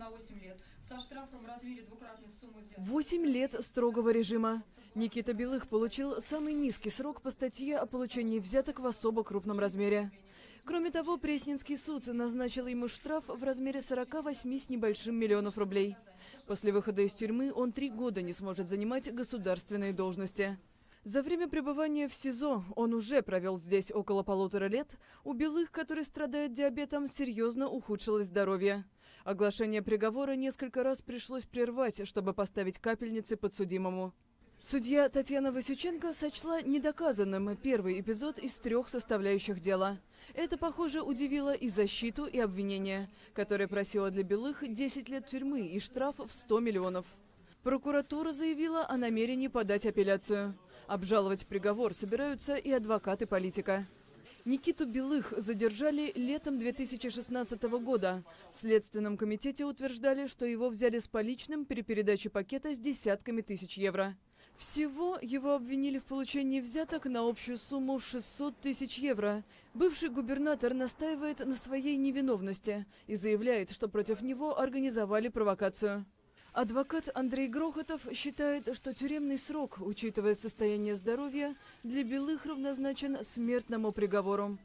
на 8 лет со штрафом в размере двукратной суммы взятки. 8 лет строгого режима. Никита Белых получил самый низкий срок по статье о получении взяток в особо крупном размере. Кроме того, Пресненский суд назначил ему штраф в размере 48 с небольшим миллионов рублей. После выхода из тюрьмы он 3 года не сможет занимать государственные должности. За время пребывания в СИЗО он уже провел здесь около 1,5 лет. У Белых, который страдает диабетом, серьезно ухудшилось здоровье. Оглашение приговора несколько раз пришлось прервать, чтобы поставить капельницы подсудимому. Судья Татьяна Васюченко сочла недоказанным первый эпизод из 3 составляющих дела. Это, похоже, удивило и защиту, и обвинение, которое просило для Белых 10 лет тюрьмы и штраф в 100 миллионов. Прокуратура заявила о намерении подать апелляцию. Обжаловать приговор собираются и адвокаты политика. Никиту Белых задержали летом 2016 года. В Следственном комитете утверждали, что его взяли с поличным при передаче пакета с десятками тысяч евро. Всего его обвинили в получении взяток на общую сумму в 600 тысяч евро. Бывший губернатор настаивает на своей невиновности и заявляет, что против него организовали провокацию. Адвокат Андрей Грохотов считает, что тюремный срок, учитывая состояние здоровья, для Белых равнозначен смертному приговору.